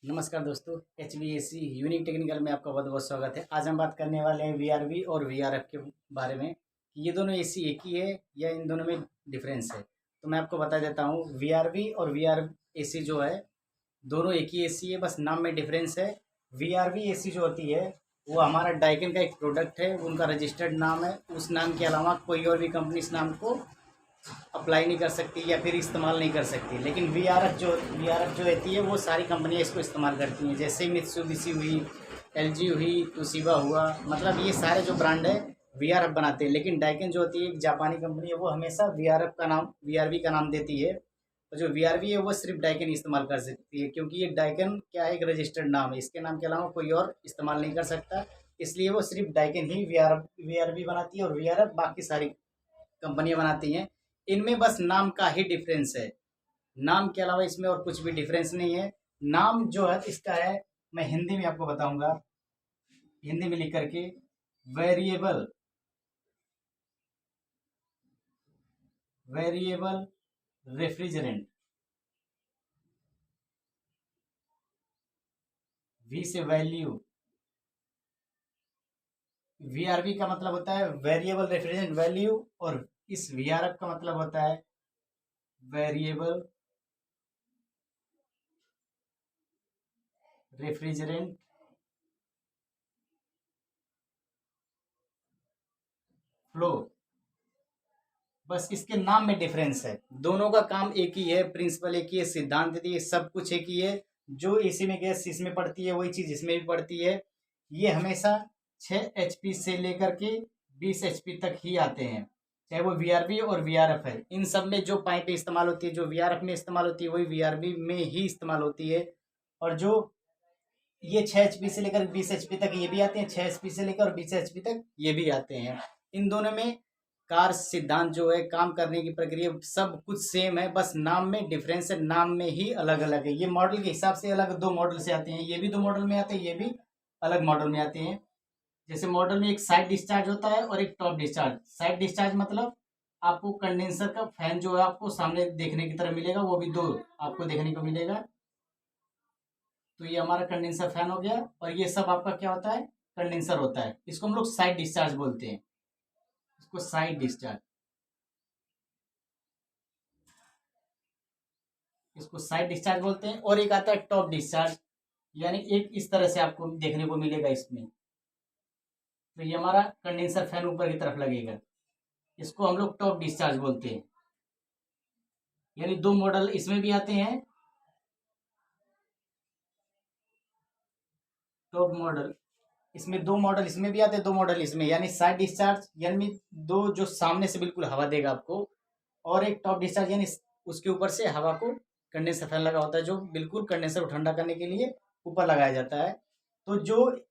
नमस्कार दोस्तों, HVAC unique technical में आपका बहुत बहुत स्वागत है। आज हम बात करने वाले हैं VRV और VRF के बारे में कि ये दोनों एसी एक ही है या इन दोनों में डिफरेंस है। तो मैं आपको बता देता हूँ, VRV और VRF एसी जो है दोनों एक ही एसी है, बस नाम में डिफरेंस है। VRV एसी जो होती है वो हमारा डाइकिन का एक प्रोडक्ट है, उनका रजिस्टर्ड नाम है। उस नाम के अलावा कोई और भी कंपनी इस नाम को अप्लाई नहीं कर सकती या फिर इस्तेमाल नहीं कर सकती। लेकिन वी आर एफ जो रहती है वो सारी कंपनियां इसको इस्तेमाल करती हैं, जैसे मित्सुबिशी हुई, LG हुई, तोशिबा हुआ, मतलब ये सारे जो ब्रांड है VRF बनाते हैं। लेकिन डाइकिन जो होती है एक जापानी कंपनी है, वो हमेशा VRV का नाम देती है। और जो VRV है वो सिर्फ डाइकिन इस्तेमाल कर सकती है, क्योंकि ये डाइकिन क्या है, एक रजिस्टर्ड नाम है, इसके नाम के अलावा कोई और इस्तेमाल नहीं कर सकता। इसलिए वो सिर्फ डाइकिन ही वी आर वी बनाती है और VRF बाकी सारी कंपनियां बनाती हैं। इनमें बस नाम का ही डिफरेंस है, नाम के अलावा इसमें और कुछ भी डिफरेंस नहीं है। नाम जो है इसका है, मैं हिंदी में आपको बताऊंगा, हिंदी में लिख करके, वेरिएबल वेरिएबल रेफ्रिजरेंट। वी से वैल्यू, VRV का मतलब होता है वेरिएबल रेफ्रिजरेंट वैल्यू, और इस VRF का मतलब होता है वेरिएबल रेफ्रिजरेंट फ्लो। बस इसके नाम में डिफरेंस है, दोनों का काम एक ही है, प्रिंसिपल एक ही है, सिद्धांत एक ही है, सब कुछ एक ही है। जो एसी में गैस इसमें पड़ती है वही चीज इसमें भी पड़ती है। ये हमेशा 6 HP से लेकर के 20 HP तक ही आते हैं, चाहे वो VRV और VRF है। इन सब में जो पाइपें इस्तेमाल होती है, जो VRF में इस्तेमाल होती है वही VRV में ही इस्तेमाल होती है। और जो ये 6 HP से लेकर 20 HP तक ये भी आते हैं, 6 HP से लेकर 20 HP तक ये भी आते हैं। इन दोनों में कार्य सिद्धांत जो है, काम करने की प्रक्रिया सब कुछ सेम है, बस नाम में डिफरेंस है, नाम में ही अलग अलग है। ये मॉडल के हिसाब से अलग दो मॉडल से आते हैं, ये भी दो मॉडल में आते हैं, ये भी अलग मॉडल में आते हैं। जैसे मॉडल में एक साइड डिस्चार्ज होता है और एक टॉप डिस्चार्ज। साइड डिस्चार्ज मतलब आपको कंडेंसर का फैन जो है आपको सामने देखने की तरह मिलेगा, वो भी दो आपको देखने को मिलेगा। तो ये हमारा कंडेंसर फैन हो गया, और ये सब आपका क्या होता है, कंडेंसर होता है। इसको हम लोग साइड डिस्चार्ज बोलते हैं, इसको साइड डिस्चार्ज, इसको साइड डिस्चार्ज बोलते हैं। और एक आता है टॉप डिस्चार्ज, यानी एक इस तरह से आपको देखने को मिलेगा इसमें। तो ये हमारा कंडेंसर फैन ऊपर की तरफ लगेगा, इसको हम लोग टॉप डिस्चार्ज बोलते हैं। यानी दो मॉडल इसमें भी आते हैं, टॉप मॉडल इसमें, दो मॉडल इसमें भी आते हैं, दो मॉडल इसमें, यानी साइड डिस्चार्ज यानी दो जो सामने से बिल्कुल हवा देगा आपको, और एक टॉप डिस्चार्ज यानी उसके ऊपर से हवा को, कंडेंसर फैन लगा होता है जो बिल्कुल कंडेंसर को ठंडा करने के लिए ऊपर लगाया जाता है। तो जो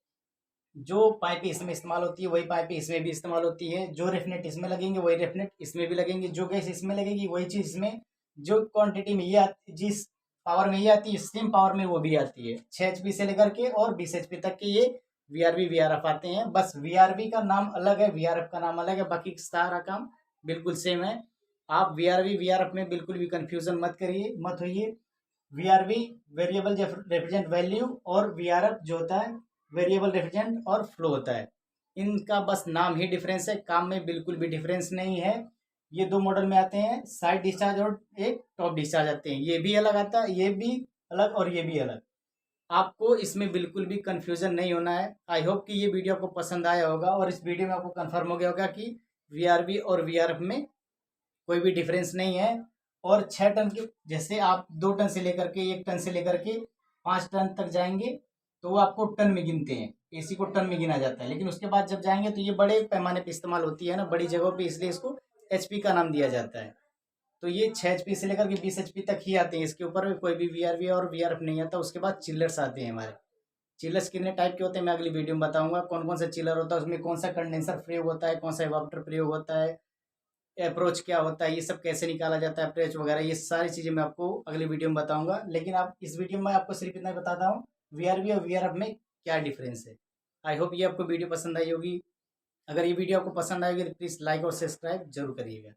जो पाइपें इसमें इस्तेमाल होती है वही पाइपें इसमें भी इस्तेमाल होती है, जो रेफनेट इसमें लगेंगे वही रेफनेट इसमें भी लगेंगे, जो गैस इसमें लगेगी वही चीज़ इसमें, जो क्वांटिटी में ये आती, जिस पावर में ये आती है सेम पावर में वो भी आती है। 6 HP से लेकर के और 20 HP तक के ये VRV VRF आते हैं। बस VRV का नाम अलग है, VRF का नाम अलग है, बाकी सारा काम बिल्कुल सेम है। आप VRV VRF में बिल्कुल भी कंफ्यूजन मत होइए। VRV वेरिएबल रेफ्रिजरेंट वैल्यू, और VRF जो होता है वेरिएबल रेफ्रिजरेंट और फ्लो होता है। इनका बस नाम ही डिफरेंस है, काम में बिल्कुल भी डिफरेंस नहीं है। ये दो मॉडल में आते हैं, साइड डिस्चार्ज और एक टॉप डिस्चार्ज आते हैं, ये भी अलग आता है, ये भी अलग और ये भी अलग। आपको इसमें बिल्कुल भी कंफ्यूजन नहीं होना है। आई होप कि ये वीडियो आपको पसंद आया होगा, और इस वीडियो में आपको कंफर्म हो गया होगा कि VRV और VRF में कोई भी डिफरेंस नहीं है। और 6 टन के, जैसे आप 2 टन से लेकर के 1 टन से लेकर के 5 टन तक जाएंगे तो वो आपको टन में गिनते हैं, एसी को टन में गिना जाता है। लेकिन उसके बाद जब जाएंगे तो ये बड़े पैमाने पे इस्तेमाल होती है ना, बड़ी जगहों पे, इसलिए इसको HP का नाम दिया जाता है। तो ये 6 HP से लेकर के 20 HP तक ही आते हैं, इसके ऊपर कोई भी VRV और VRF नहीं आता। उसके बाद चिल्लर्स आते हैं हमारे। चिल्लर्स कितने टाइप के होते हैं मैं अगली वीडियो में बताऊंगा, कौन कौन सा चिल्लर होता है, उसमें कौन सा कंडेंसर प्रयोग होता है, कौन सा इवापोरेटर प्रयोग होता है, अप्रोच क्या होता है, ये सब कैसे निकाला जाता है, अप्रोच वगैरह, ये सारी चीज़ें मैं आपको अगली वीडियो में बताऊंगा। लेकिन आप इस वीडियो में आपको सिर्फ इतना ही बताता हूँ, VRV और VRF में क्या डिफरेंस है। आई होप ये आपको वीडियो पसंद आई होगी। अगर ये वीडियो आपको पसंद आएगी तो प्लीज़ लाइक और सब्सक्राइब जरूर करिएगा।